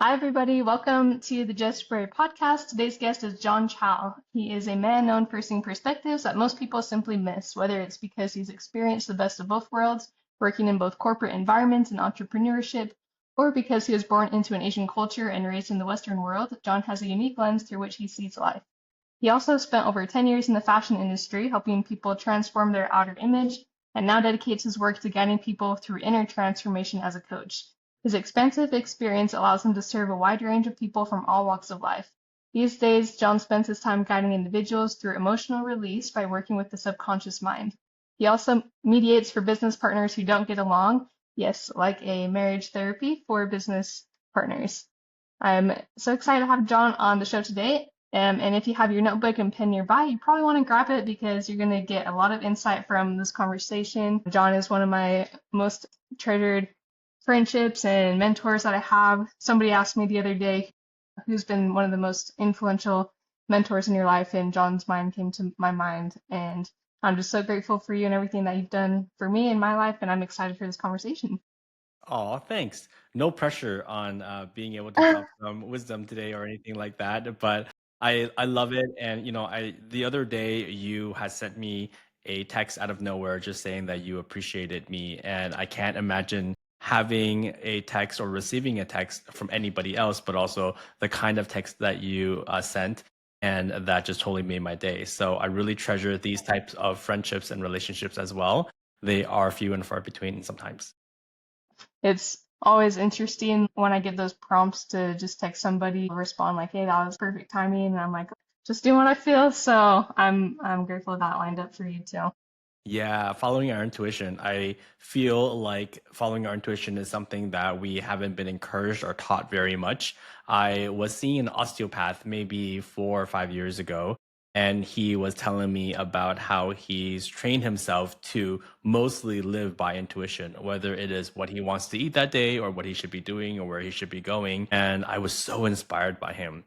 Hi, everybody. Welcome to the Just Spray podcast. Today's guest is Chao. He is a man known for seeing perspectives that most people simply miss, whether it's because he's experienced the best of both worlds, working in both corporate environments and entrepreneurship, or because he was born into an Asian culture and raised in the Western world. John has a unique lens through which he sees life. He also spent over 10 years in the fashion industry, helping people transform their outer image, and now dedicates his work to guiding people through inner transformation as a coach. His expansive experience allows him to serve a wide range of people from all walks of life. These days, John spends his time guiding individuals through emotional release by working with the subconscious mind. He also mediates for business partners who don't get along, yes, like a marriage therapy for business partners. I'm so excited to have John on the show today. And if you have your notebook and pen nearby, you probably want to grab it because you're going to get a lot of insight from this conversation. John is one of my most treasured friendships and mentors that I have. Somebody asked me the other day, who's been one of the most influential mentors in your life, and John's mind came to my mind. And I'm just so grateful for you and everything that you've done for me in my life, and I'm excited for this conversation. Oh, thanks. No pressure on being able to drop some wisdom today or anything like that, but I love it. And I the other day you had sent me a text out of nowhere just saying that you appreciated me, and I can't imagine having a text or receiving a text from anybody else, but also the kind of text that you sent, and that just totally made my day. So I really treasure these types of friendships and relationships as well. They are few and far between sometimes. It's always interesting when I get those prompts to just text somebody, respond like, "Hey, that was perfect timing," and I'm like, just doing what I feel. So I'm grateful that lined up for you too. Yeah, following our intuition. I feel like following our intuition is something that we haven't been encouraged or taught very much. I was seeing an osteopath maybe 4 or 5 years ago, and he was telling me about how he's trained himself to mostly live by intuition, whether it is what he wants to eat that day or what he should be doing or where he should be going. And I was so inspired by him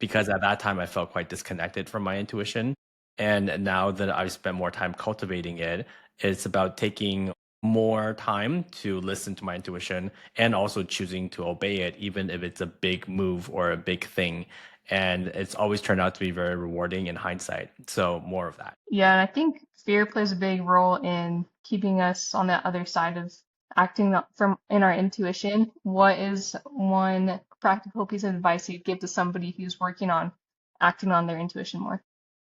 because at that time I felt quite disconnected from my intuition. And now that I've spent more time cultivating it, it's about taking more time to listen to my intuition and also choosing to obey it, even if it's a big move or a big thing. And it's always turned out to be very rewarding in hindsight. So, more of that. Yeah, and I think fear plays a big role in keeping us on the other side of from in our intuition. What is one practical piece of advice you'd give to somebody who's working on acting on their intuition more?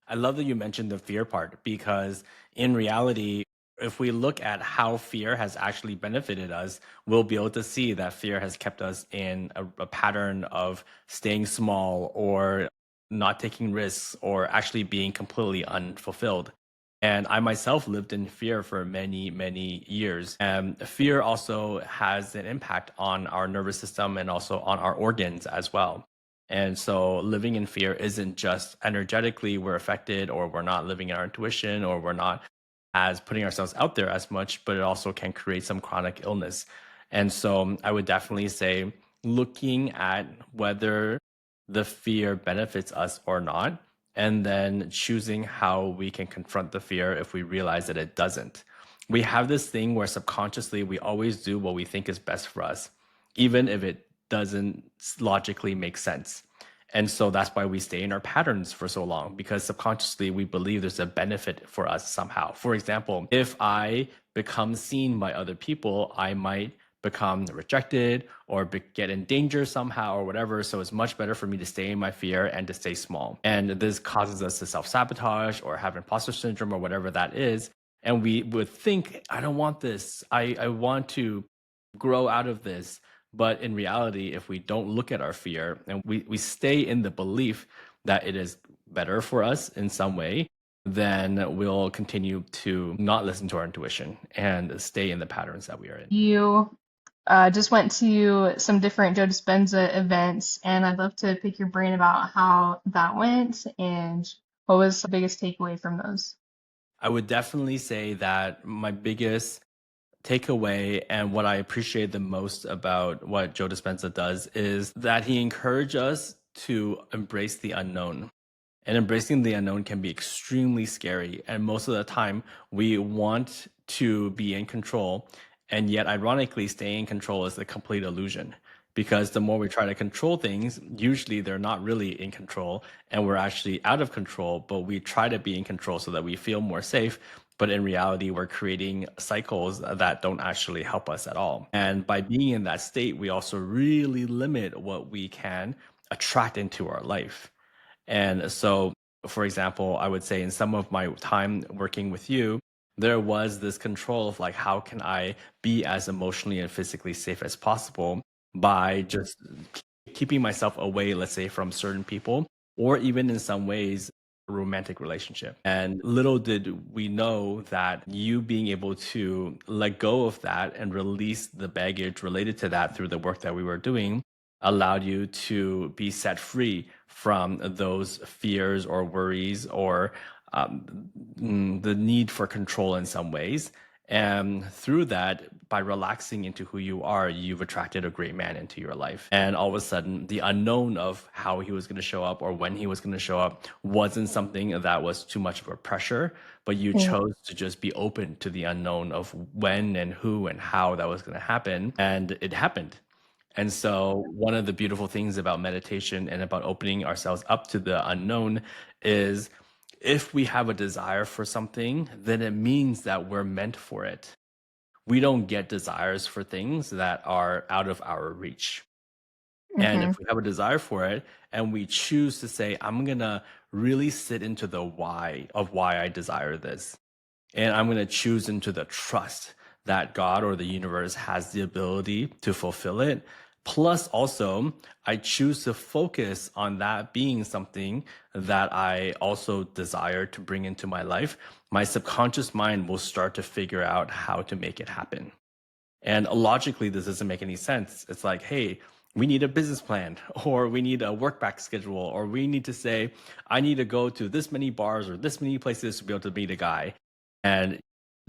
I love that you mentioned the fear part because in reality, if we look at how fear has actually benefited us, we'll be able to see that fear has kept us in a pattern of staying small or not taking risks or actually being completely unfulfilled. And I myself lived in fear for many, many years. And fear also has an impact on our nervous system and also on our organs as well. And so living in fear isn't just energetically we're affected or we're not living in our intuition or we're not as putting ourselves out there as much, but it also can create some chronic illness. And so I would definitely say looking at whether the fear benefits us or not, and then choosing how we can confront the fear if we realize that it doesn't. We have this thing where subconsciously we always do what we think is best for us, even if it doesn't logically make sense. And so that's why we stay in our patterns for so long, because subconsciously we believe there's a benefit for us somehow. For example, if I become seen by other people, I might become rejected or get in danger somehow or whatever. So it's much better for me to stay in my fear and to stay small. And this causes us to self sabotage or have imposter syndrome or whatever that is. And we would think, I don't want this. I want to grow out of this. But in reality, if we don't look at our fear and we stay in the belief that it is better for us in some way, then we'll continue to not listen to our intuition and stay in the patterns that we are in. You just went to some different Joe Dispenza events, and I'd love to pick your brain about how that went and what was the biggest takeaway from those. I would definitely say that my biggest takeaway and what I appreciate the most about what Joe Dispenza does is that he encourages us to embrace the unknown. And embracing the unknown can be extremely scary. And most of the time, we want to be in control. And yet, ironically, staying in control is a complete illusion because the more we try to control things, usually they're not really in control and we're actually out of control, but we try to be in control so that we feel more safe. But in reality, we're creating cycles that don't actually help us at all. And by being in that state, we also really limit what we can attract into our life. And so, for example, I would say in some of my time working with you, there was this control of like, how can I be as emotionally and physically safe as possible by just keeping myself away, let's say, from certain people, or even in some ways, a romantic relationship. And little did we know that you being able to let go of that and release the baggage related to that through the work that we were doing allowed you to be set free from those fears or worries or the need for control in some ways. And through that, by relaxing into who you are, you've attracted a great man into your life. And all of a sudden, the unknown of how he was going to show up or when he was going to show up wasn't something that was too much of a pressure, but you Mm. chose to just be open to the unknown of when and who and how that was going to happen. And it happened. And so, one of the beautiful things about meditation and about opening ourselves up to the unknown is if we have a desire for something, then it means that we're meant for it. We don't get desires for things that are out of our reach. And if Hmm. we have a desire for it and we choose to say, I'm going to really sit into the why of why I desire this, and I'm going to choose into the trust that God or the universe has the ability to fulfill it. Plus, also, I choose to focus on that being something that I also desire to bring into my life. My subconscious mind will start to figure out how to make it happen. And logically, this doesn't make any sense. It's like, hey, we need a business plan, or we need a work back schedule, or we need to say, I need to go to this many bars or this many places to be able to meet a guy and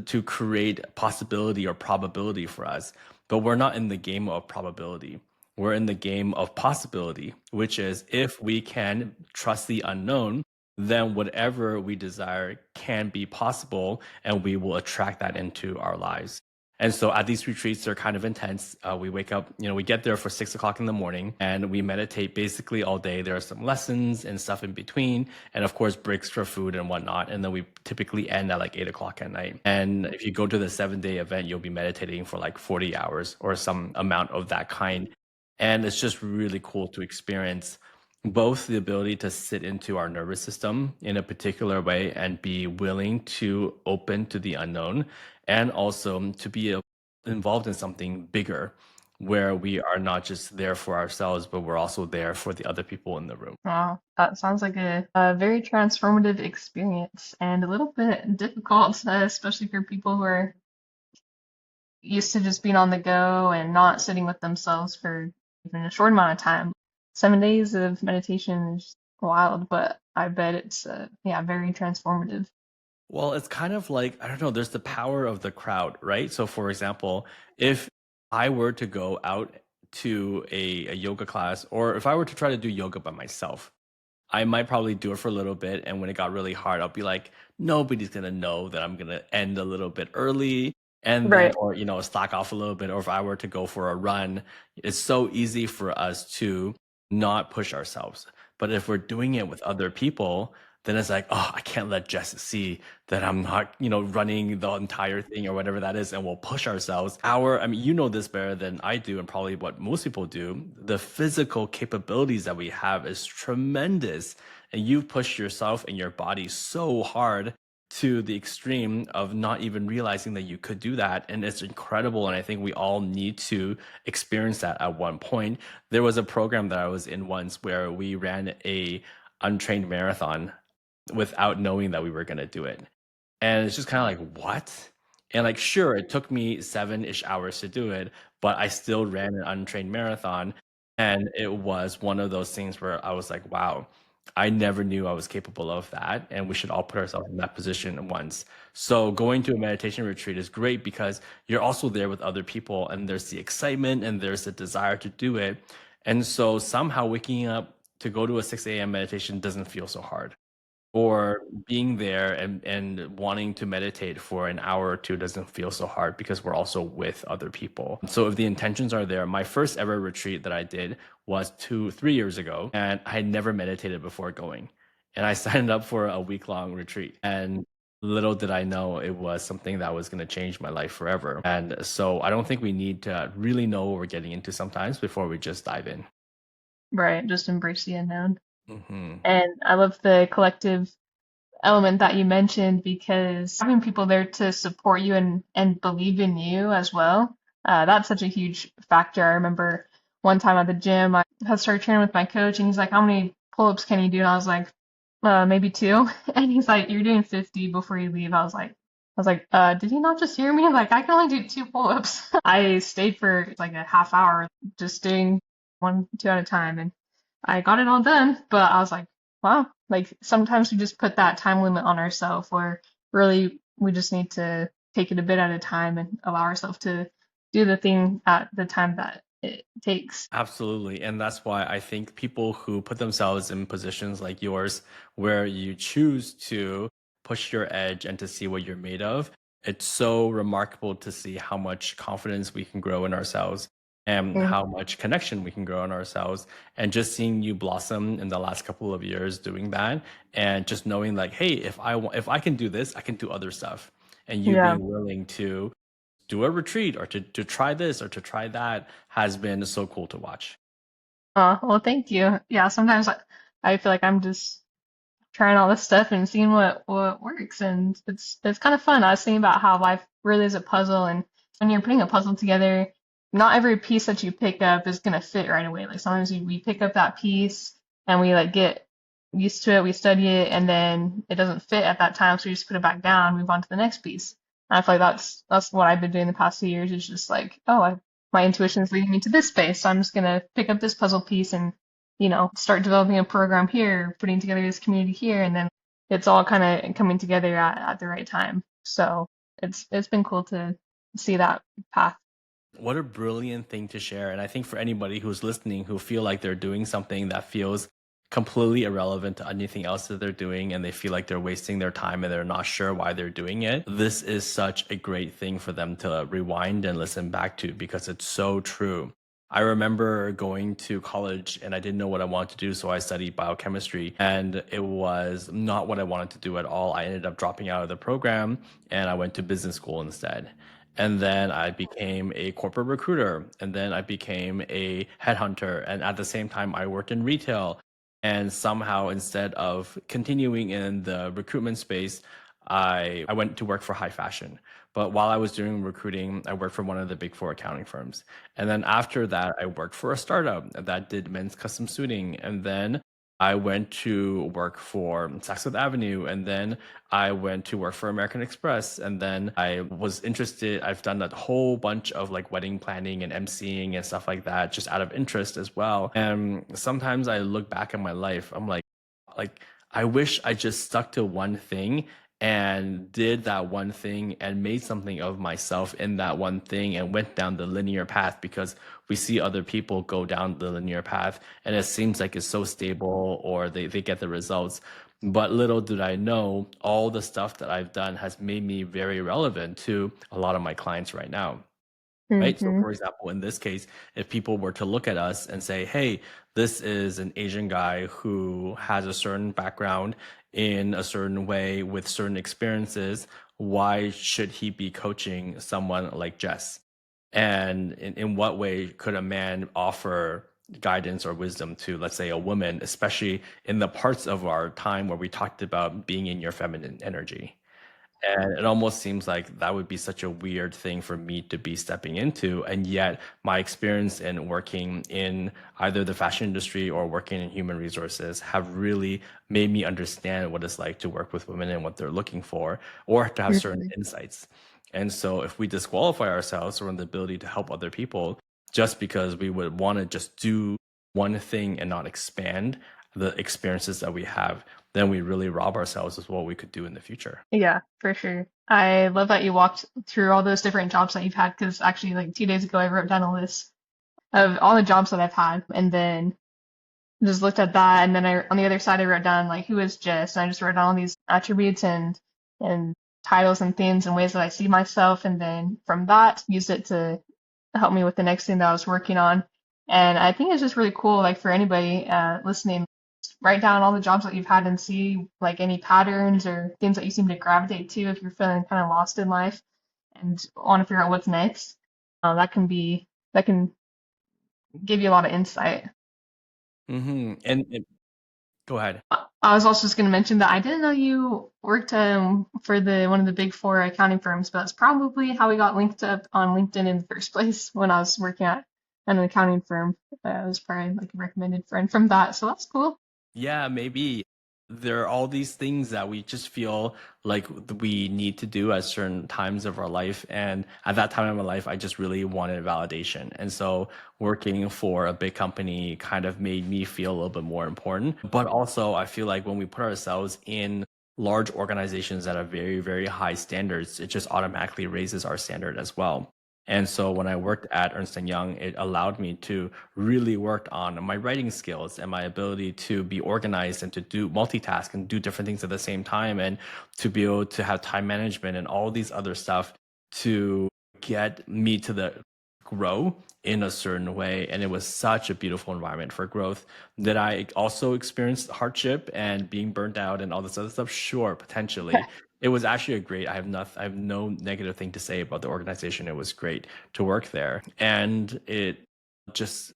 to create possibility or probability for us. But we're not in the game of probability. We're in the game of possibility, which is if we can trust the unknown, then whatever we desire can be possible and we will attract that into our lives. And so at these retreats, they're kind of intense. We wake up, we get there for 6 o'clock in the morning and we meditate basically all day. There are some lessons and stuff in between, and of course, breaks for food and whatnot. And then we typically end at like 8 o'clock at night. And if you go to the 7 day event, you'll be meditating for like 40 hours or some amount of that kind. And it's just really cool to experience both the ability to sit into our nervous system in a particular way and be willing to open to the unknown and also to be involved in something bigger where we are not just there for ourselves, but we're also there for the other people in the room. Wow, that sounds like a very transformative experience and a little bit difficult, especially for people who are used to just being on the go and not sitting with themselves for even a short amount of time. 7 days of meditation is wild, but I bet it's yeah, very transformative. Well, it's kind of like, I don't know, there's the power of the crowd, right? So, for example, if I were to go out to a yoga class, or if I were to try to do yoga by myself, I might probably do it for a little bit. And when it got really hard, I'll be like, nobody's going to know that I'm going to end a little bit early and then, Right. or, slack off a little bit. Or if I were to go for a run, it's so easy for us to not push ourselves. But if we're doing it with other people, then it's like, oh, I can't let Jess see that I'm not, running the entire thing or whatever that is. And we'll push ourselves. I mean, you know this better than I do, and probably what most people do. The physical capabilities that we have is tremendous. And you've pushed yourself and your body so hard to the extreme of not even realizing that you could do that. And it's incredible. And I think we all need to experience that at one point. There was a program that I was in once where we ran a untrained marathon without knowing that we were going to do it. And it's just kind of like, what? And like, sure, it took me 7-ish hours to do it, but I still ran an untrained marathon. And it was one of those things where I was like, wow, I never knew I was capable of that. And we should all put ourselves in that position once. So going to a meditation retreat is great because you're also there with other people and there's the excitement and there's the desire to do it. And so somehow waking up to go to a 6 a.m. meditation doesn't feel so hard. or being there and wanting to meditate for an hour or two doesn't feel so hard because we're also with other people. So if the intentions are there, my first ever retreat that I did was 3 years ago, and I had never meditated before going. And I signed up for a week-long retreat. And little did I know it was something that was going to change my life forever. And so I don't think we need to really know what we're getting into sometimes before we just dive in. Right, just embrace the unknown. Hmm. And I love the collective element that you mentioned because having people there to support you and believe in you as well, that's such a huge factor. I remember one time at the gym, I had started training with my coach, and he's like, "How many pull-ups can you do?" And I was like, maybe two. And he's like, "You're doing 50 before you leave." Did he not just hear me? Like, I can only do two pull-ups. I stayed for like a half hour just doing one, two at a time, and I got it all done. But I was like, wow, like sometimes we just put that time limit on ourselves where really we just need to take it a bit at a time and allow ourselves to do the thing at the time that it takes. Absolutely. And that's why I think people who put themselves in positions like yours, where you choose to push your edge and to see what you're made of, it's so remarkable to see how much confidence we can grow in ourselves and Mm. how much connection we can grow in ourselves. And just seeing you blossom in the last couple of years doing that, and just knowing like, hey, if I can do this, I can do other stuff. And you Yeah. being willing to do a retreat or to try this or to try that has been so cool to watch. Well, thank you. Yeah, sometimes I feel like I'm just trying all this stuff and seeing what works, and it's kind of fun. I was thinking about how life really is a puzzle, and when you're putting a puzzle together, not every piece that you pick up is gonna fit right away. Like sometimes we pick up that piece and we like get used to it, we study it, and then it doesn't fit at that time, so we just put it back down, move on to the next piece. And I feel like that's what I've been doing the past 2 years. Is just like, oh, my intuition is leading me to this space, so I'm just gonna pick up this puzzle piece and start developing a program here, putting together this community here, and then it's all kind of coming together at the right time. So it's been cool to see that path. What a brilliant thing to share. And I think for anybody who's listening who feel like they're doing something that feels completely irrelevant to anything else that they're doing and they feel like they're wasting their time and they're not sure why they're doing it, this is such a great thing for them to rewind and listen back to because it's so true. I remember going to college and I didn't know what I wanted to do, so I studied biochemistry and it was not what I wanted to do at all. I ended up dropping out of the program and I went to business school instead. And then I became a corporate recruiter. And then I became a headhunter. And at the same time, I worked in retail. And somehow, instead of continuing in the recruitment space, I went to work for high fashion. But while I was doing recruiting, I worked for one of the big four accounting firms. And then after that, I worked for a startup that did men's custom suiting. And then I went to work for Saks Avenue, and then I went to work for American Express, and then I was interested. I've done a whole bunch of like wedding planning and emceeing and stuff like that, just out of interest as well. And sometimes I look back at my life, I'm like I wish I just stuck to one thing and did that one thing and made something of myself in that one thing and went down the linear path because we see other people go down the linear path and it seems like it's so stable or they get the results. But little did I know, all the stuff that I've done has made me very relevant to a lot of my clients right now. Right. So, Hmm. for example, in this case, if people were to look at us and say, hey, this is an Asian guy who has a certain background in a certain way with certain experiences, why should he be coaching someone like Jess? And in what way could a man offer guidance or wisdom to, let's say, a woman, especially in the parts of our time where we talked about being in your feminine energy? And it almost seems like that would be such a weird thing for me to be stepping into. And yet, my experience in working in either the fashion industry or working in human resources have really made me understand what it's like to work with women and what they're looking for, or to have certain Hmm. insights. And so, if we disqualify ourselves from the ability to help other people just because we would want to just do one thing and not expand the experiences that we have, then we really rob ourselves of what we could do in the future. Yeah, for sure. I love that you walked through all those different jobs that you've had because actually, like 2 days ago, I wrote down a list of all the jobs that I've had, and then just looked at that, and then on the other side I wrote down like who is Jess, and I just wrote down all these attributes and titles and themes and ways that I see myself, and then from that used it to help me with the next thing that I was working on. And I think it's just really cool, like for anybody listening, write down all the jobs that you've had and see like any patterns or things that you seem to gravitate to if you're feeling kind of lost in life and want to figure out what's next. That can give you a lot of insight. And go ahead. I was also just going to mention that I didn't know you worked for the one of the big four accounting firms, but that's probably how we got linked up on LinkedIn in the first place when I was working at an accounting firm. I was probably like a recommended friend from that, so that's cool. Yeah, maybe there are all these things that we just feel like we need to do at certain times of our life. And at that time of my life, I just really wanted validation. And so working for a big company kind of made me feel a little bit more important. But also, I feel like when we put ourselves in large organizations that have very, very high standards, it just automatically raises our standard as well. And so when I worked at Ernst& Young, it allowed me to really work on my writing skills and my ability to be organized and to do multitask and do different things at the same time and to be able to have time management and all these other stuff to get me to the grow in a certain way. And it was such a beautiful environment for growth. That I also experienced hardship and being burnt out and all this other stuff? Sure, potentially. It was actually a great, I have no negative thing to say about the organization. It was great to work there. And it just,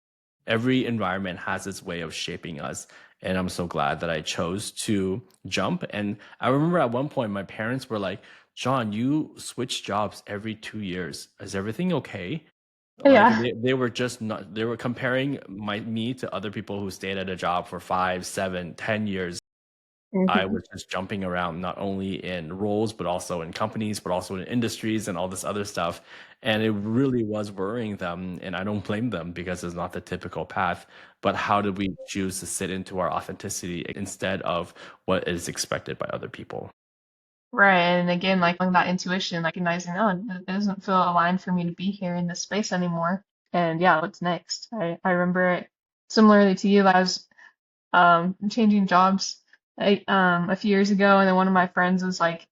every environment has its way of shaping us. And I'm so glad that I chose to jump. And I remember at one point, my parents were like, John, you switch jobs every 2 years. Is everything okay? Like Yeah. they were just not, they were comparing me to other people who stayed at a job for 5, 7, 10 years. I Mhm. was just jumping around not only in roles, but also in companies, but also in industries and all this other stuff. And it really was worrying them. And I don't blame them because it's not the typical path. But how did we choose to sit into our authenticity instead of what is expected by other people? Right. And again, like that intuition, like recognizing, oh, it doesn't feel aligned for me to be here in this space anymore. And yeah, what's next? I remember it similarly to you. I was changing jobs a few years ago, and then one of my friends was like,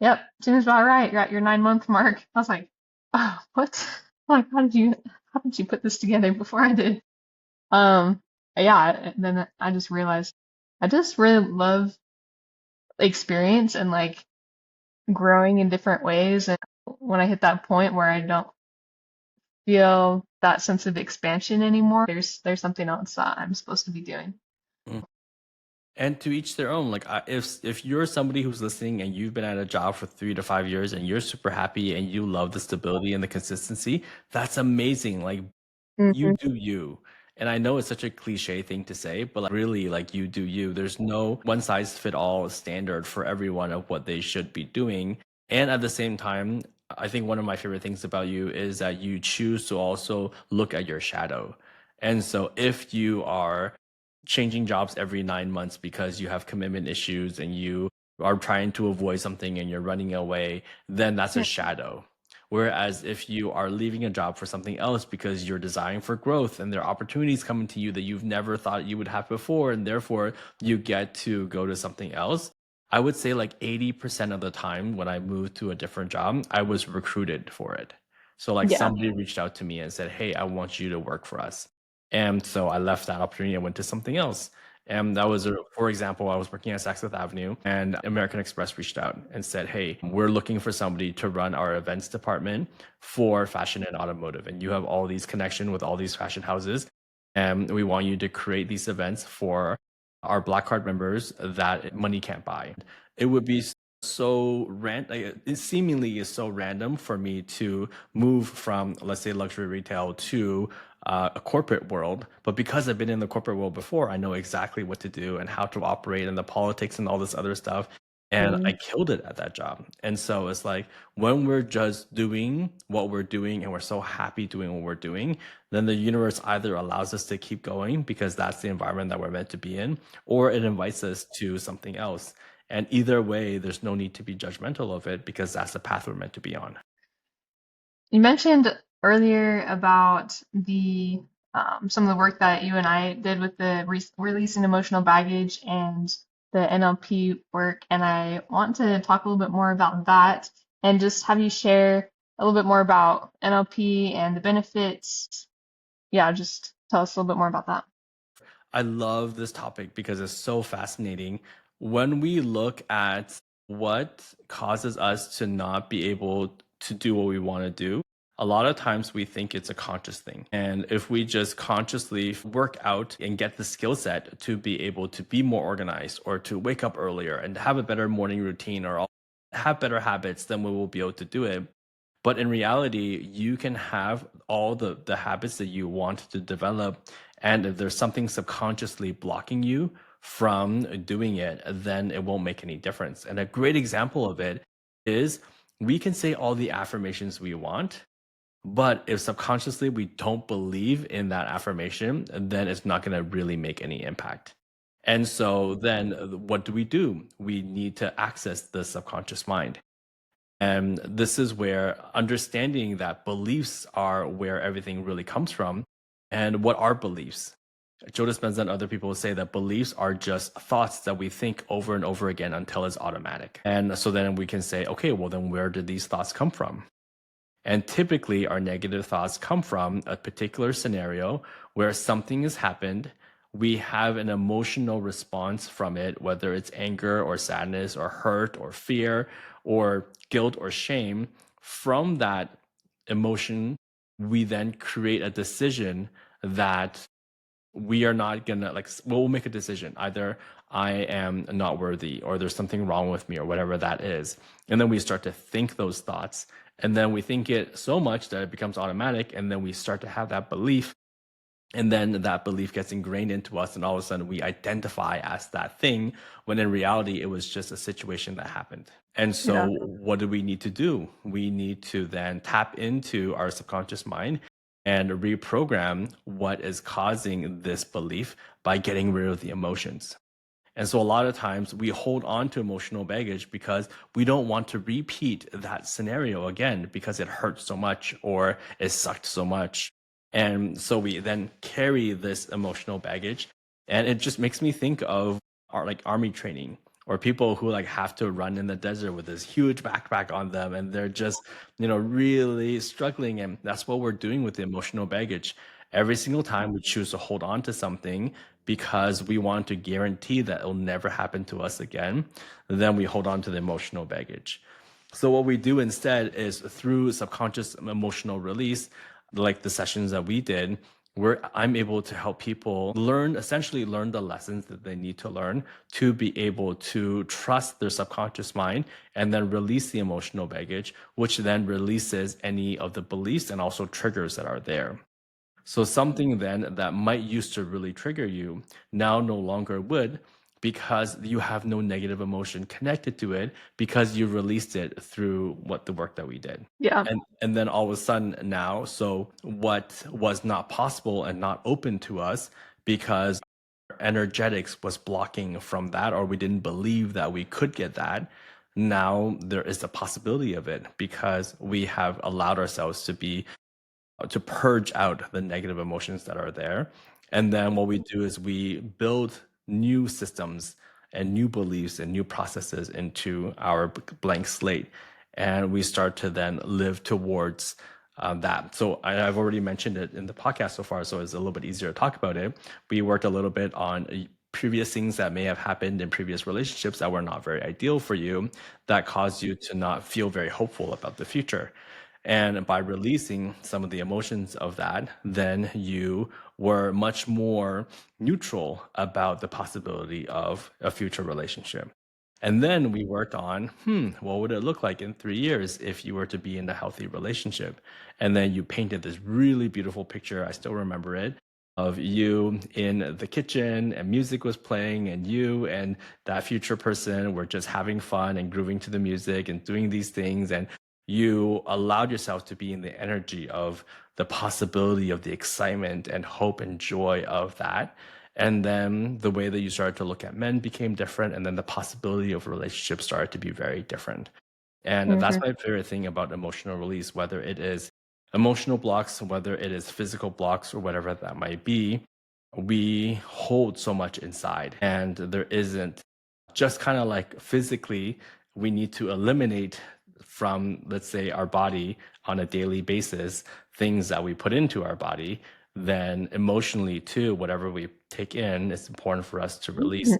"Yep, seems about right. You're at your 9 month mark." I was like, "Oh, what? Like, how did you put this together before I did?" Um, yeah, and then I just realized I just really love experience and like growing in different ways. And when I hit that point where I don't feel that sense of expansion anymore, there's something else that I'm supposed to be doing. And to each their own. Like, if you're somebody who's listening and you've been at a job for 3 to 5 years and you're super happy and you love the stability and the consistency, that's amazing. Like, you Hmm. do you. And I know it's such a cliche thing to say, but like, really, like, you do you. There's no one size fit all standard for everyone of what they should be doing. And at the same time, I think one of my favorite things about you is that you choose to also look at your shadow. And so if you are changing jobs every 9 months because you have commitment issues and you are trying to avoid something and you're running away, then that's a shadow. Whereas if you are leaving a job for something else because you're desiring for growth and there are opportunities coming to you that you've never thought you would have before, and therefore you get to go to something else, I would say like 80% of the time when I moved to a different job, I was recruited for it. So like Yeah. somebody reached out to me and said, "Hey, I want you to work for us." And so I left that opportunity and went to something else. And that was, for example, I was working at Saks Fifth Avenue and American Express reached out and said, "Hey, we're looking for somebody to run our events department for fashion and automotive. And you have all these connection with all these fashion houses. And we want you to create these events for our Black Card members that money can't buy." It would be so like, it seemingly is so random for me to move from, let's say, luxury retail to a corporate world. But because I've been in the corporate world before, I know exactly what to do and how to operate and the politics and all this other stuff. And I Mhm. killed it at that job. And so it's like when we're just doing what we're doing and we're so happy doing what we're doing, then the universe either allows us to keep going because that's the environment that we're meant to be in, or it invites us to something else. And either way, there's no need to be judgmental of it because that's the path we're meant to be on. You mentioned earlier about the some of the work that you and I did with the releasing emotional baggage and the NLP work, and I want to talk a little bit more about that and just have you share a little bit more about NLP and the benefits. Yeah, just tell us a little bit more about that. I love this topic because it's so fascinating. When we look at what causes us to not be able to do what we want to do, a lot of times we think it's a conscious thing. And if we just consciously work out and get the skill set to be able to be more organized or to wake up earlier and have a better morning routine or have better habits, then we will be able to do it. But in reality, you can have all the habits that you want to develop. And if there's something subconsciously blocking you from doing it, then it won't make any difference. And a great example of it is we can say all the affirmations we want, but if subconsciously we don't believe in that affirmation, then it's not going to really make any impact. And so then what do? We need to access the subconscious mind. And this is where understanding that beliefs are where everything really comes from. And what are beliefs? Joe Dispenza and other people say that beliefs are just thoughts that we think over and over again until it's automatic. And so then we can say, okay, well, then where did these thoughts come from? And typically, our negative thoughts come from a particular scenario where something has happened. We have an emotional response from it, whether it's anger or sadness or hurt or fear or guilt or shame. From that emotion, we then create a decision that we are not gonna like, we'll make a decision. Either I am not worthy or there's something wrong with me or whatever that is. And then we start to think those thoughts. And then we think it so much that it becomes automatic. And then we start to have that belief. And then that belief gets ingrained into us. And all of a sudden we identify as that thing when in reality, it was just a situation that happened. And so Yeah. what do we need to do? We need to then tap into our subconscious mind and reprogram what is causing this belief by getting rid of the emotions. And so a lot of times we hold on to emotional baggage because we don't want to repeat that scenario again because it hurts so much or it sucked so much. And so we then carry this emotional baggage. And it just makes me think of our like army training or people who like have to run in the desert with this huge backpack on them and they're just, really struggling. And that's what we're doing with the emotional baggage. Every single time we choose to hold on to something because we want to guarantee that it'll never happen to us again, then we hold on to the emotional baggage. So what we do instead is through subconscious emotional release, like the sessions that we did, where I'm able to help people essentially learn the lessons that they need to learn to be able to trust their subconscious mind and then release the emotional baggage, which then releases any of the beliefs and also triggers that are there. So something then that might used to really trigger you now no longer would because you have no negative emotion connected to it because you released it through what the work that we did. Yeah. And then all of a sudden now, so what was not possible and not open to us because energetics was blocking from that or we didn't believe that we could get that, now there is a possibility of it because we have allowed ourselves to purge out the negative emotions that are there. And then what we do is we build new systems and new beliefs and new processes into our blank slate. And we start to then live towards that. So I've already mentioned it in the podcast so far, so it's a little bit easier to talk about it. We worked a little bit on previous things that may have happened in previous relationships that were not very ideal for you that caused you to not feel very hopeful about the future. And by releasing some of the emotions of that, then you were much more neutral about the possibility of a future relationship. And then we worked on, what would it look like in 3 years if you were to be in a healthy relationship? And then you painted this really beautiful picture. I still remember it of you in the kitchen and music was playing and you and that future person were just having fun and grooving to the music and doing these things. And you allowed yourself to be in the energy of the possibility of the excitement and hope and joy of that. And then the way that you started to look at men became different. And then the possibility of relationships started to be very different. And that's Hmm. my favorite thing about emotional release, whether it is Emotional blocks, whether it is physical blocks or whatever that might be, we hold so much inside, and there isn't just kind of like physically, we need to eliminate from, let's say, our body on a daily basis things that we put into our body. Then emotionally, too, whatever we take in, it's important for us to release.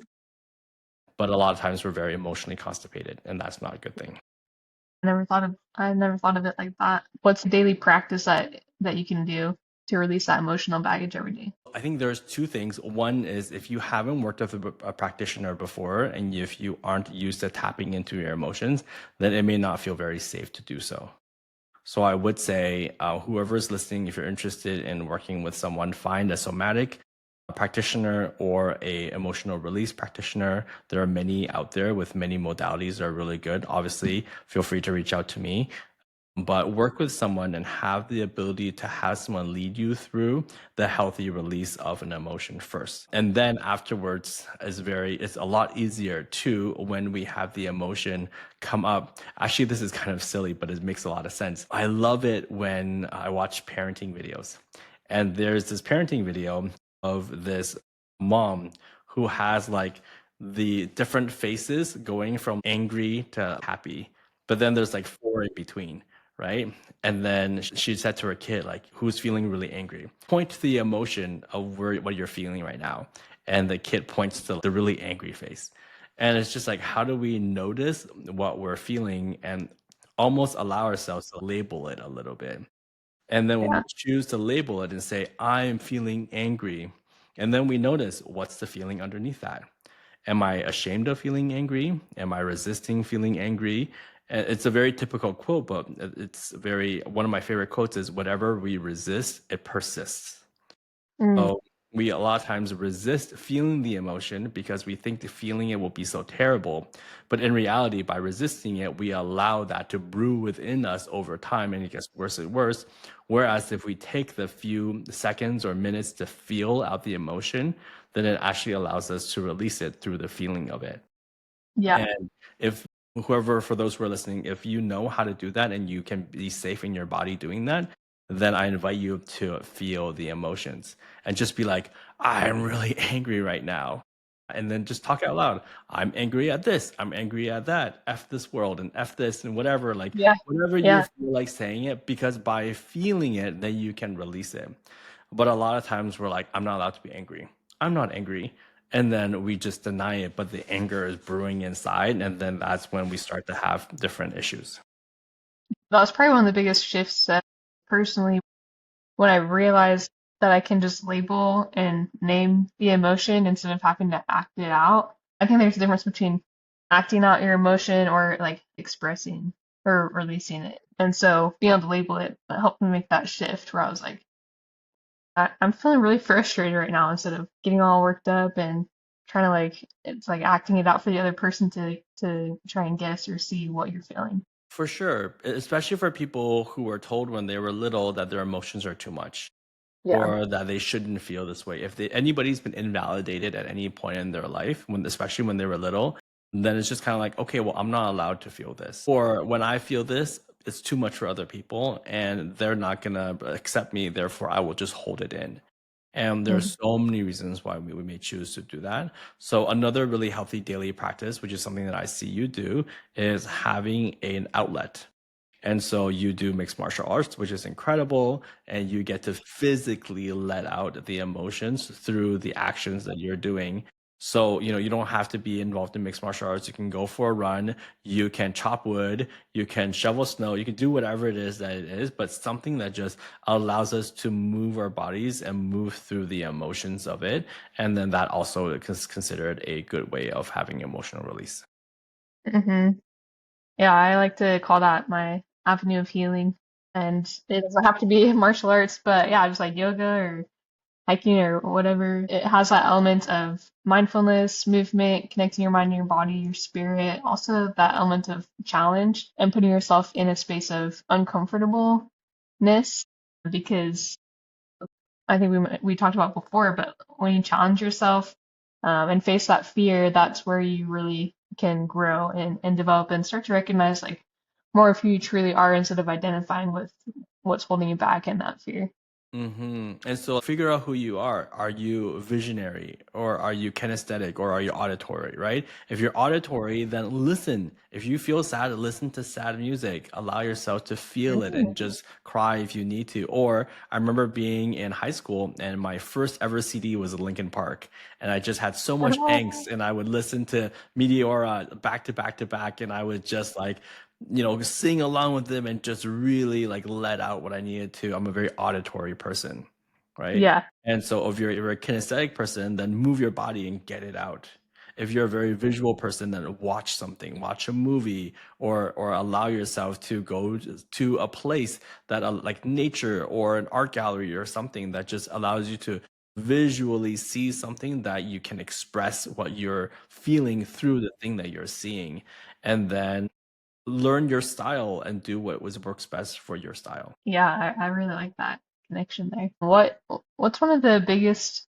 But a lot of times we're very emotionally constipated, and that's not a good thing. I never thought of it like that. What's a daily practice that you can do to release that emotional baggage every day? I think there's two things. One is if you haven't worked with a practitioner before, and if you aren't used to tapping into your emotions, then it may not feel very safe to do so. So I would say, whoever's listening, if you're interested in working with someone, find a somatic practitioner or a emotional release practitioner. There are many out there with many modalities that are really good. Obviously, feel free to reach out to me. But work with someone and have the ability to have someone lead you through the healthy release of an emotion first. And then afterwards it's a lot easier too when we have the emotion come up. Actually, this is kind of silly, but it makes a lot of sense. I love it when I watch parenting videos. And there's this parenting video of this mom who has like the different faces going from angry to happy. But then there's like four in between, right? And then she said to her kid, like, who's feeling really angry? Point to the emotion of what you're feeling right now. And the kid points to the really angry face. And it's just like, how do we notice what we're feeling and almost allow ourselves to label it a little bit? And then when we Yeah. choose to label it and say, I'm feeling angry, and then we notice what's the feeling underneath that. Am I ashamed of feeling angry? Am I resisting feeling angry? It's a very typical quote, but one of my favorite quotes is, whatever we resist, it persists. Mm, So we a lot of times resist feeling the emotion because we think the feeling it will be so terrible. But in reality, by resisting it, we allow that to brew within us over time and it gets worse and worse. Whereas if we take the few seconds or minutes to feel out the emotion, then it actually allows us to release it through the feeling of it. yeah. And if whoever, for those who are listening, if you know how to do that and you can be safe in your body doing that, then I invite you to feel the emotions and just be like, I'm really angry right now. And then just talk out loud. I'm angry at this. I'm angry at that. F this world and F this and whatever. Like, Yeah. whatever you Yeah. feel like saying it, because by feeling it, then you can release it. But a lot of times we're like, I'm not allowed to be angry. I'm not angry. And then we just deny it, but the anger is brewing inside. And then that's when we start to have different issues. That was probably one of the biggest shifts that personally when I realized that I can just label and name the emotion instead of having to act it out. I think there's a difference between acting out your emotion or like expressing or releasing it. And so being able to label it helped me make that shift where I was like, I'm feeling really frustrated right now instead of getting all worked up and trying to like it's like acting it out for the other person to try and guess or see what you're feeling. For sure, especially for people who were told when they were little that their emotions are too much Yeah. or that they shouldn't feel this way. If anybody's been invalidated at any point in their life, especially when they were little, then it's just kind of like, okay, well, I'm not allowed to feel this. Or when I feel this, it's too much for other people and they're not going to accept me. Therefore, I will just hold it in. And Mm. there's so many reasons why we may choose to do that. So another really healthy daily practice, which is something that I see you do, is having an outlet. And so you do mixed martial arts, which is incredible, and you get to physically let out the emotions through the actions that you're doing. So, you don't have to be involved in mixed martial arts. You can go for a run, you can chop wood, you can shovel snow, you can do whatever it is that it is, but something that just allows us to move our bodies and move through the emotions of it. And then that also is considered a good way of having emotional release. Hmm. Yeah, I like to call that my avenue of healing. And it doesn't have to be martial arts, but yeah, just like yoga or hiking or whatever. It has that element of mindfulness, movement, connecting your mind and your body, your spirit. Also that element of challenge and putting yourself in a space of uncomfortableness because I think we talked about before, but when you challenge yourself and face that fear, that's where you really can grow and develop and start to recognize like more of who you truly are instead of identifying with what's holding you back in that fear. And so figure out who you are. Are you visionary or are you kinesthetic or are you auditory, right? If you're auditory, then listen. If you feel sad, listen to sad music. Allow yourself to feel it and Mm. just cry if you need to. Or I remember being in high school and my first ever CD was Linkin Park. And I just had so much angst and I would listen to Meteora back to back to back. And I would just like sing along with them and just really like let out what I needed to. I'm a very auditory person, right? Yeah. And so if you're a kinesthetic person, then move your body and get it out. If you're a very visual person, then watch something, watch a movie, or allow yourself to go to a place that like nature or an art gallery or something that just allows you to visually see something that you can express what you're feeling through the thing that you're seeing. And then learn your style and do what was works best for your style. Yeah, I really like that connection there. What's one of the biggest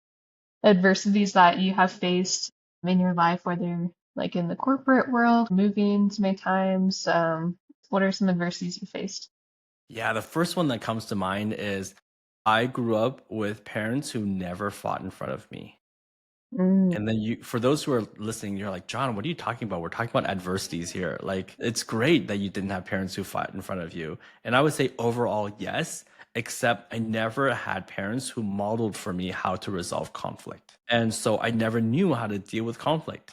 adversities that you have faced in your life, whether like in the corporate world, moving so many times? What are some adversities you faced? Yeah, the first one that comes to mind is I grew up with parents who never fought in front of me. Mm. And then for those who are listening, you're like, John, what are you talking about? We're talking about adversities here. Like, it's great that you didn't have parents who fought in front of you. And I would say overall, yes, except I never had parents who modeled for me how to resolve conflict. And so I never knew how to deal with conflict.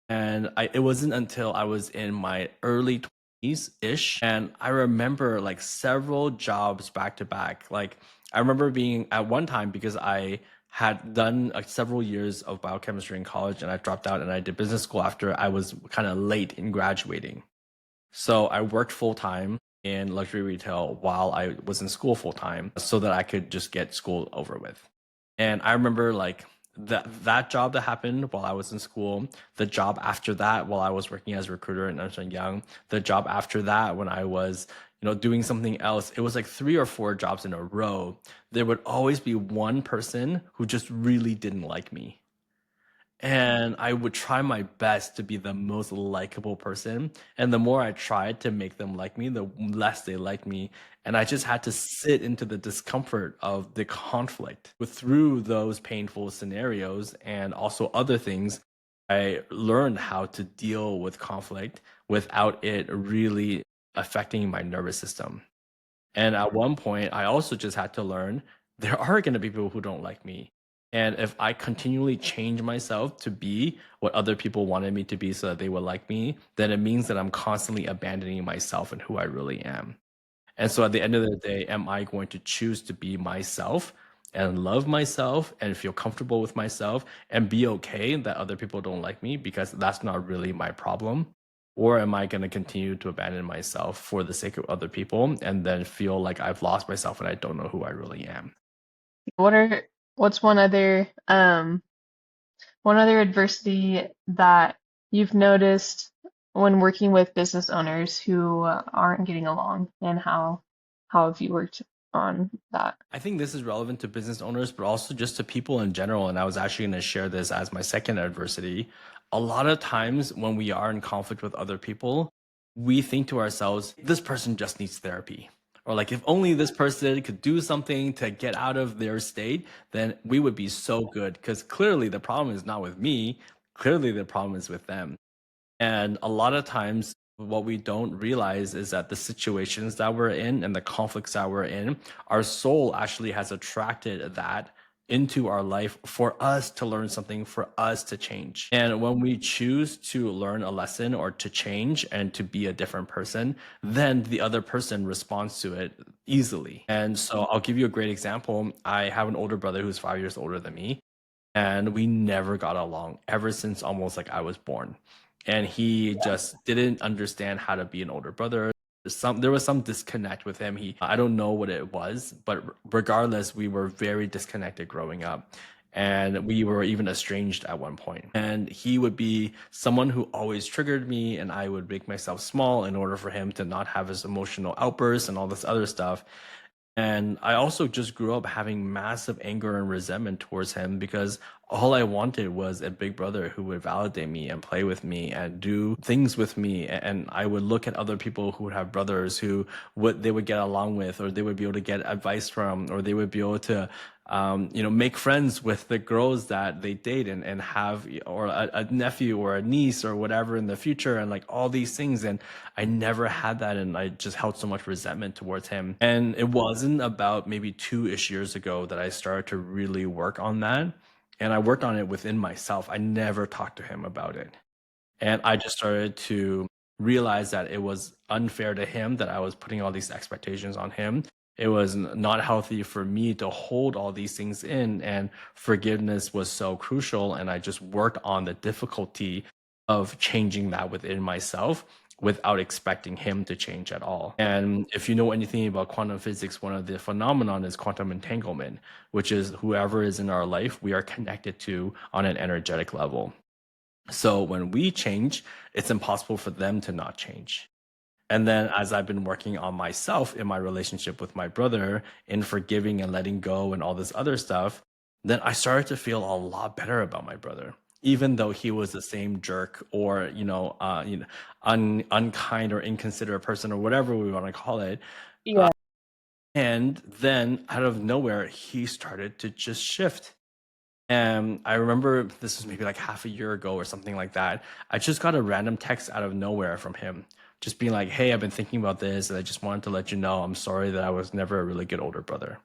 And it wasn't until I was in my early 20s ish. And I remember like several jobs back to back. Like, I remember being at one time because I had done several years of biochemistry in college and I dropped out and I did business school after I was kind of late in graduating. So I worked full time in luxury retail while I was in school full time so that I could just get school over with. And I remember like that job that happened while I was in school, the job after that while I was working as a recruiter in Ernst& Young, the job after that when I was, doing something else, it was like 3 or 4 jobs in a row. There would always be one person who just really didn't like me. And I would try my best to be the most likable person. And the more I tried to make them like me, the less they liked me. And I just had to sit into the discomfort of the conflict. But through those painful scenarios and also other things, I learned how to deal with conflict without it really affecting my nervous system. And at one point, I also just had to learn there are going to be people who don't like me. And if I continually change myself to be what other people wanted me to be so that they would like me, then it means that I'm constantly abandoning myself and who I really am. And so at the end of the day, am I going to choose to be myself and love myself and feel comfortable with myself and be okay that other people don't like me because that's not really my problem? Or am I going to continue to abandon myself for the sake of other people and then feel like I've lost myself and I don't know who I really am? What are what's one other adversity that you've noticed when working with business owners who aren't getting along, and how have you worked on that? I think this is relevant to business owners, but also just to people in general. And I was actually going to share this as my second adversity. A lot of times when we are in conflict with other people, we think to ourselves, this person just needs therapy. Or like, if only this person could do something to get out of their state, then we would be so good. Because clearly the problem is not with me. Clearly the problem is with them. And a lot of times, what we don't realize is that the situations that we're in and the conflicts that we're in, our soul actually has attracted that into our life for us to learn something, for us to change. And when we choose to learn a lesson or to change and to be a different person, then the other person responds to it easily. And so I'll give you a great example. I have an older brother who's 5 years older than me and we never got along ever since almost like I was born. And he just didn't understand how to be an older brother. There was some disconnect with him. I don't know what it was, but regardless, we were very disconnected growing up. And we were even estranged at one point. And he would be someone who always triggered me, and I would make myself small in order for him to not have his emotional outbursts and all this other stuff. And I also just grew up having massive anger and resentment towards him because all I wanted was a big brother who would validate me and play with me and do things with me. And I would look at other people who would have brothers who would they would get along with, or they would be able to get advice from, or they would be able to make friends with the girls that they date and have, or a nephew or a niece or whatever in the future, and like all these things. And I never had that, and I just held so much resentment towards him. And it wasn't about maybe 2-ish years ago that I started to really work on that. And I worked on it within myself. I never talked to him about it. And I just started to realize that it was unfair to him that I was putting all these expectations on him. It was not healthy for me to hold all these things in, and forgiveness was so crucial. And I just worked on the difficulty of changing that within myself without expecting him to change at all. And if you know anything about quantum physics, one of the phenomenon is quantum entanglement, which is whoever is in our life, we are connected to on an energetic level. So when we change, it's impossible for them to not change. And then as I've been working on myself in my relationship with my brother, in forgiving and letting go and all this other stuff, then I started to feel a lot better about my brother. Even though he was the same jerk, or unkind or inconsiderate person, or whatever we want to call it. Yeah. And then out of nowhere, he started to just shift. And I remember this was maybe like half a year ago or something like that. I just got a random text out of nowhere from him, just being like, "Hey, I've been thinking about this, and I just wanted to let you know I'm sorry that I was never a really good older brother."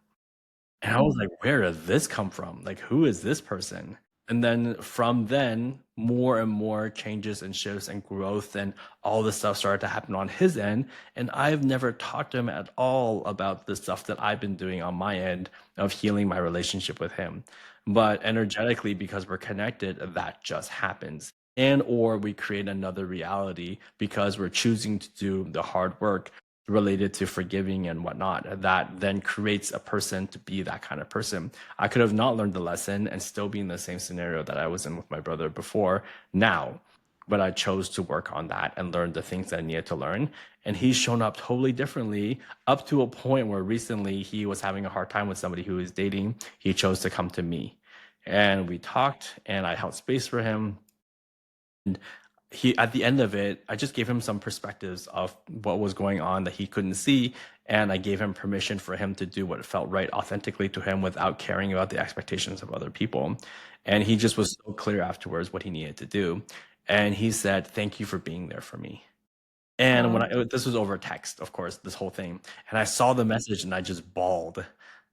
And I was like, where did this come from? Like, who is this person? And then from then, more and more changes and shifts and growth and all this stuff started to happen on his end. And I've never talked to him at all about the stuff that I've been doing on my end of healing my relationship with him. But energetically, because we're connected, that just happens. And or we create another reality because we're choosing to do the hard work related to forgiving and whatnot, that then creates a person to be that kind of person. I could have not learned the lesson and still be in the same scenario that I was in with my brother before now, but I chose to work on that and learn the things that I needed to learn. And he's shown up totally differently, up to a point where recently he was having a hard time with somebody who he's dating. He chose to come to me, and we talked, and I held space for him. He, at the end of it, I just gave him some perspectives of what was going on that he couldn't see, and I gave him permission for him to do what felt right authentically to him without caring about the expectations of other people. And he just was so clear afterwards what he needed to do. And he said, "Thank you for being there for me." And when Um, I this was over text, of course, this whole thing, and I saw the message and I just bawled.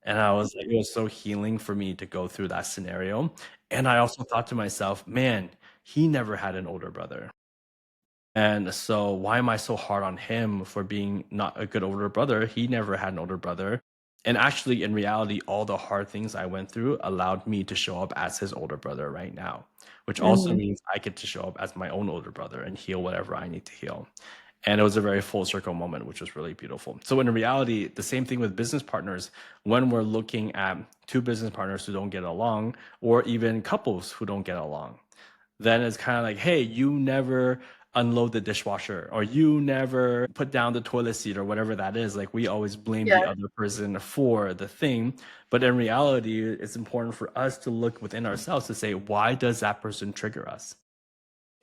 And I was like, it was so healing for me to go through that scenario. And I also thought to myself, man, he never had an older brother. And so why am I so hard on him for being not a good older brother? He never had an older brother. And actually, in reality, all the hard things I went through allowed me to show up as his older brother right now, which also mhm. means I get to show up as my own older brother and heal whatever I need to heal. And it was a very full circle moment, which was really beautiful. So in reality, the same thing with business partners. When we're looking at two business partners who don't get along, or even couples who don't get along, then it's kind of like, hey, you never unload the dishwasher, or you never put down the toilet seat, or whatever that is. Like, we always blame the Yeah. other person for the thing. But in reality, it's important for us to look within ourselves to say, why does that person trigger us?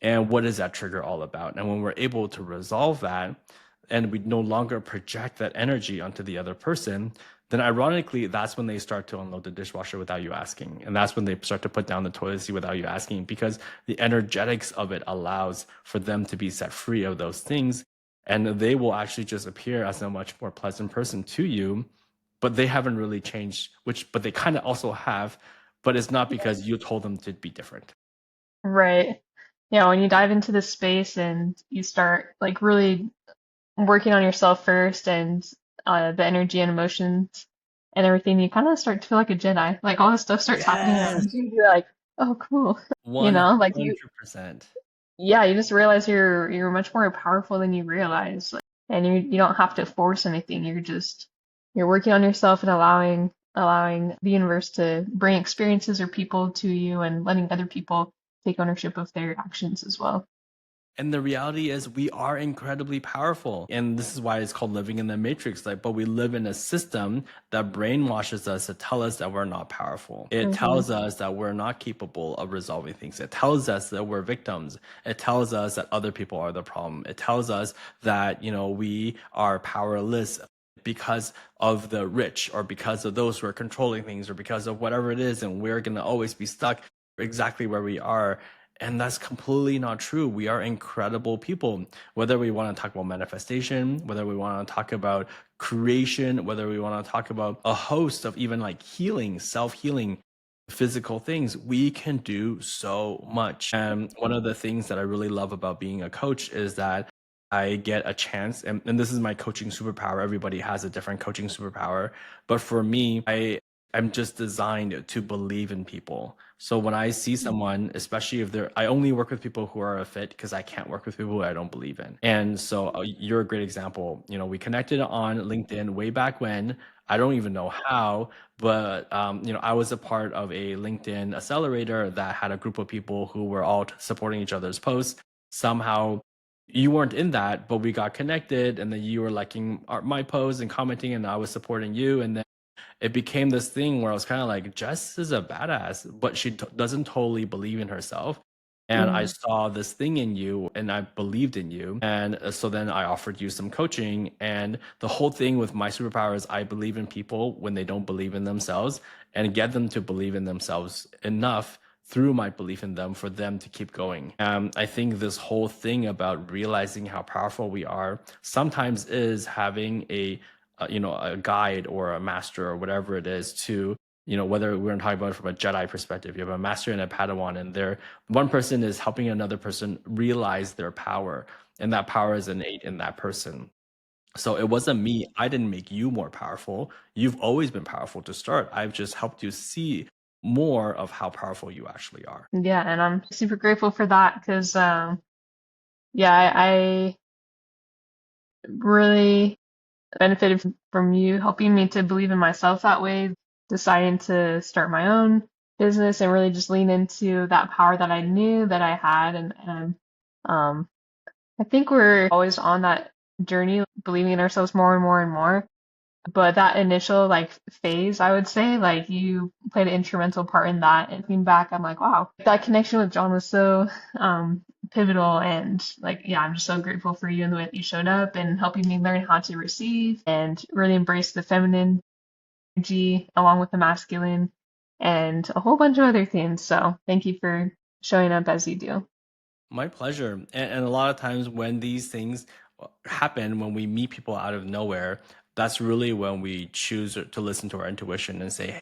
And what is that trigger all about? And when we're able to resolve that, and we no longer project that energy onto the other person, then ironically, that's when they start to unload the dishwasher without you asking. And that's when they start to put down the toilet seat without you asking, because the energetics of it allows for them to be set free of those things. And they will actually just appear as a much more pleasant person to you, but they haven't really changed, but they kind of also have, but it's not because you told them to be different. Right. Yeah, when you dive into this space and you start like really working on yourself first, and the energy and emotions and everything, you kind of start to feel like a Jedi. Like all this stuff starts happening Yes, around you. You're like, oh, cool. Like you, 100%. yeah, you just realize you're much more powerful than you realize. Like, and you don't have to force anything. You're working on yourself and allowing the universe to bring experiences or people to you, and letting other people take ownership of their actions as well. And the reality is we are incredibly powerful. And this is why it's called living in the matrix. Like, but we live in a system that brainwashes us to tell us that we're not powerful. It Mm-hmm. tells us that we're not capable of resolving things. It tells us that we're victims. It tells us that other people are the problem. It tells us that, we are powerless because of the rich, or because of those who are controlling things, or because of whatever it is, and we're going to always be stuck exactly where we are. And that's completely not true. We are incredible people. Whether we want to talk about manifestation, whether we want to talk about creation, whether we want to talk about a host of even like healing, self-healing, physical things, we can do so much. And one of the things that I really love about being a coach is that I get a chance, and this is my coaching superpower. Everybody has a different coaching superpower. But for me, I'm just designed to believe in people. So when I see someone, especially if I only work with people who are a fit, because I can't work with people who I don't believe in. And so you're a great example. We connected on LinkedIn way back when. I don't even know how, but I was a part of a LinkedIn accelerator that had a group of people who were all supporting each other's posts. Somehow you weren't in that, but we got connected, and then you were liking my posts and commenting, and I was supporting you, and then it became this thing where I was kind of like, Jess is a badass, but she doesn't totally believe in herself. And I Yeah. saw this thing in you, and I believed in you. And so then I offered you some coaching. And the whole thing with my superpower is I believe in people when they don't believe in themselves, and get them to believe in themselves enough through my belief in them for them to keep going. I think this whole thing about realizing how powerful we are sometimes is having a guide or a master or whatever it is to, whether we're talking about it from a Jedi perspective, you have a master and a Padawan, and one person is helping another person realize their power, and that power is innate in that person. So it wasn't me. I didn't make you more powerful. You've always been powerful to start. I've just helped you see more of how powerful you actually are. Yeah, and I'm super grateful for that because, yeah, I really benefited from you helping me to believe in myself that way, deciding to start my own business and really just lean into that power that I knew that I had. And um, I think we're always on that journey, believing in ourselves more and more and more. But that initial like phase, I would say, like you played an instrumental part in that. And looking back, I'm like, wow, that connection with John was so pivotal. And like, yeah, I'm just so grateful for you and the way that you showed up and helping me learn how to receive and really embrace the feminine energy along with the masculine and a whole bunch of other things. So thank you for showing up as you do. My pleasure. And a lot of times when these things happen, when we meet people out of nowhere, that's really when we choose to listen to our intuition and say, hey,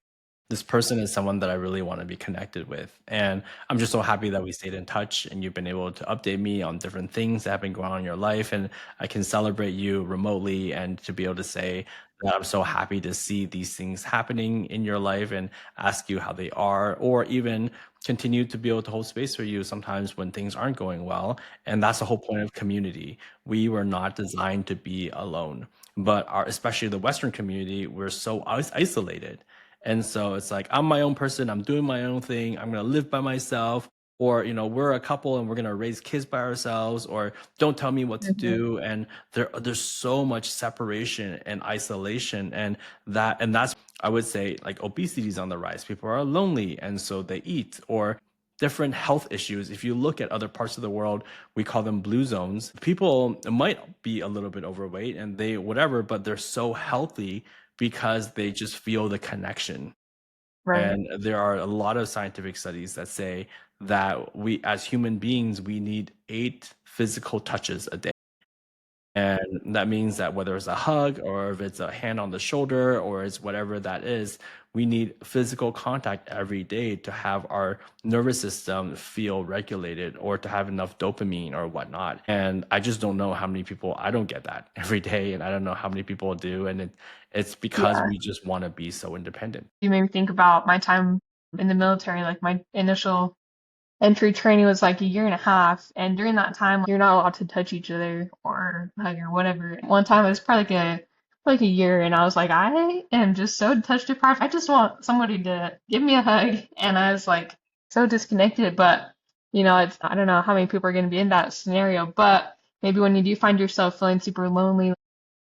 this person is someone that I really want to be connected with. And I'm just so happy that we stayed in touch, and you've been able to update me on different things that have been going on in your life. And I can celebrate you remotely, and to be able to say that I'm so happy to see these things happening in your life and ask you how they are, or even continue to be able to hold space for you sometimes when things aren't going well. And that's the whole point of community. We were not designed to be alone, but especially the Western community, we're so isolated. And so it's like, I'm my own person, I'm doing my own thing, I'm going to live by myself. Or, we're a couple and we're going to raise kids by ourselves, or don't tell me what to Mhm. do. And there's so much separation and isolation. And that's, I would say, like, obesity is on the rise. People are lonely, and so they eat, or different health issues. If you look at other parts of the world, we call them blue zones. People might be a little bit overweight and they whatever, but they're so healthy because they just feel the connection. Right. And there are a lot of scientific studies that say that we, as human beings, we need 8 physical touches a day. And that means that whether it's a hug, or if it's a hand on the shoulder, or it's whatever that is, we need physical contact every day to have our nervous system feel regulated, or to have enough dopamine or whatnot. And I just don't know how many people, I don't get that every day. And I don't know how many people do. And it's because Yeah. we just want to be so independent. You made me think about my time in the military, like my initial entry training was like a year and a half, and during that time you're not allowed to touch each other or hug or whatever. One time it was probably like a year, and I was like, I am just so touch deprived. I just want somebody to give me a hug, and I was like so disconnected. But it's, I don't know how many people are going to be in that scenario, but maybe when you do find yourself feeling super lonely,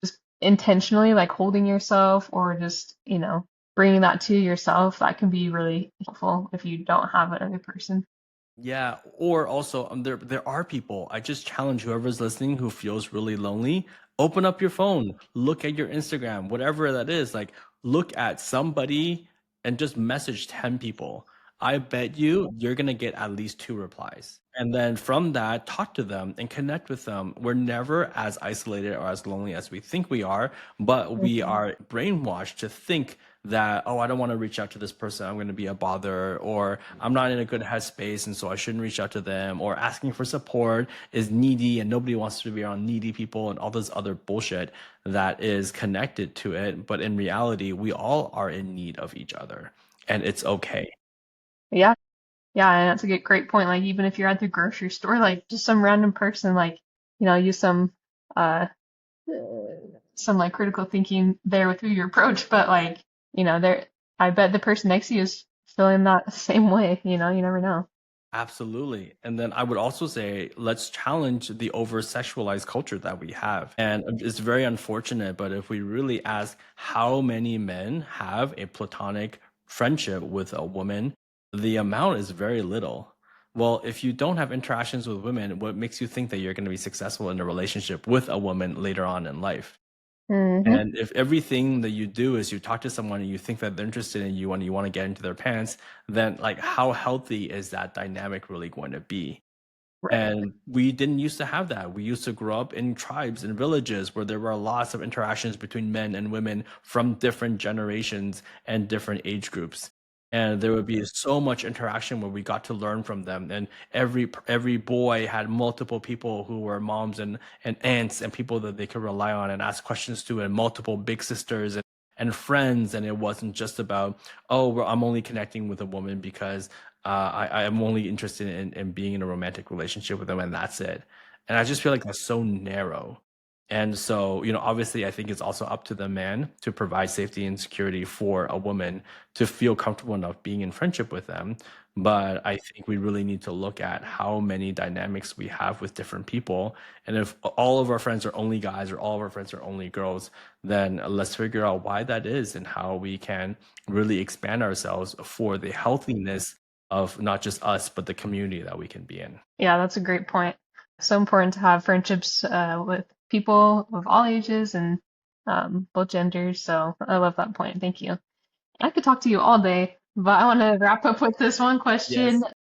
just intentionally like holding yourself or just, bringing that to yourself, that can be really helpful if you don't have another person. Yeah, or also there are people. I just challenge whoever's listening who feels really lonely, open up your phone, look at your Instagram, whatever that is. Like look at somebody and just message 10 people. I bet you're gonna get at least two replies. And then from that, talk to them and connect with them. We're never as isolated or as lonely as we think we are, but we Mhm. are brainwashed to think that, oh, I don't want to reach out to this person, I'm going to be a bother, or I'm not in a good headspace and so I shouldn't reach out to them, or asking for support is needy and nobody wants to be around needy people, and all this other bullshit that is connected to it. But in reality, we all are in need of each other, and it's okay. Yeah. Yeah, and that's a great point. Like even if you're at the grocery store, like just some random person, like, use uh some like critical thinking there with who you approach, but like, there I bet the person next to you is feeling that same way, you never know. Absolutely. And then I would also say, let's challenge the over sexualized culture that we have. And it's very unfortunate, but if we really ask how many men have a platonic friendship with a woman, the amount is very little. Well, if you don't have interactions with women, what makes you think that you're going to be successful in a relationship with a woman later on in life? Hmm. And if everything that you do is you talk to someone and you think that they're interested in you and you want to get into their pants, then like how healthy is that dynamic really going to be? Right. And we didn't used to have that. We used to grow up in tribes and villages where there were lots of interactions between men and women from different generations and different age groups. And there would be so much interaction where we got to learn from them. And every boy had multiple people who were moms and aunts and people that they could rely on and ask questions to, and multiple big sisters and friends. And it wasn't just about, oh, I'm only connecting with a woman because I am only interested in being in a romantic relationship with them, and that's it. And I just feel like that's so narrow. And so, obviously, I think it's also up to the man to provide safety and security for a woman to feel comfortable enough being in friendship with them. But I think we really need to look at how many dynamics we have with different people. And if all of our friends are only guys or all of our friends are only girls, then let's figure out why that is and how we can really expand ourselves for the healthiness of not just us, but the community that we can be in. Yeah, that's a great point. So important to have friendships with people of all ages and both genders. So I love that point. Thank you. I could talk to you all day, but I want to wrap up with this one question. Yes.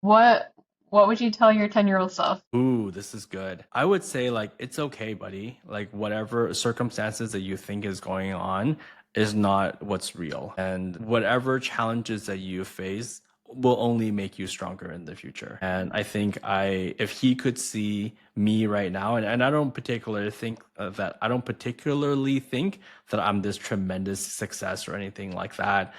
What what would you tell your 10-year-old self? Ooh, this is good. I would say like it's okay, buddy. Like whatever circumstances that you think is going on is not what's real. And whatever challenges that you face will only make you stronger in the future. And I think if he could see me right now, and I don't particularly think that I'm this tremendous success or anything like that.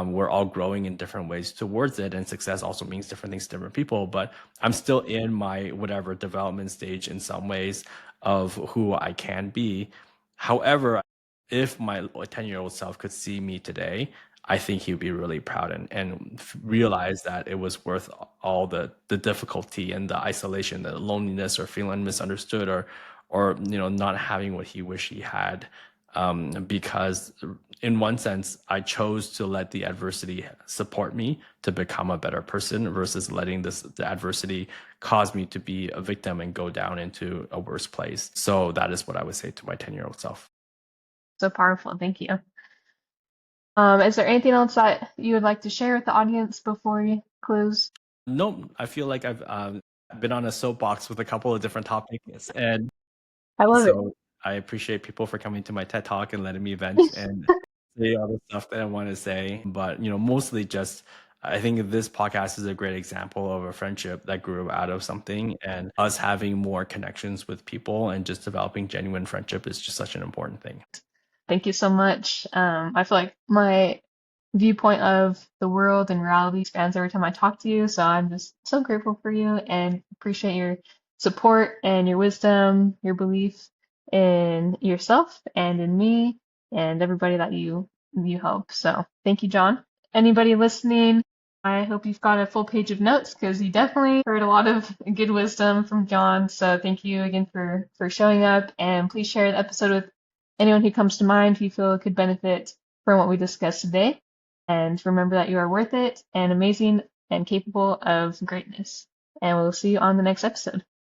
We're all growing in different ways towards it, and success also means different things to different people. But I'm still in my whatever development stage in some ways of who I can be. However, if my 10-year-old self could see me today, I think he'd be really proud and realize that it was worth all the difficulty and the isolation, the loneliness, or feeling misunderstood, or not having what he wished he had. Because in one sense, I chose to let the adversity support me to become a better person versus letting the adversity cause me to be a victim and go down into a worse place. So that is what I would say to my 10-year-old self. So powerful. Thank you. Is there anything else that you would like to share with the audience before we close? Nope, I feel like I've been on a soapbox with a couple of different topics, and I love it. so I appreciate people for coming to my TED Talk and letting me vent and say all the stuff that I want to say. But mostly just I think this podcast is a great example of a friendship that grew out of something, and us having more connections with people and just developing genuine friendship is just such an important thing. Thank you so much. I feel like my viewpoint of the world and reality expands every time I talk to you. So I'm just so grateful for you and appreciate your support and your wisdom, your belief in yourself and in me and everybody that you help. So thank you, John. Anybody listening? I hope you've got a full page of notes because you definitely heard a lot of good wisdom from John. So thank you again for showing up, and please share the episode with anyone who comes to mind who you feel could benefit from what we discussed today. And remember that you are worth it and amazing and capable of greatness. And we'll see you on the next episode.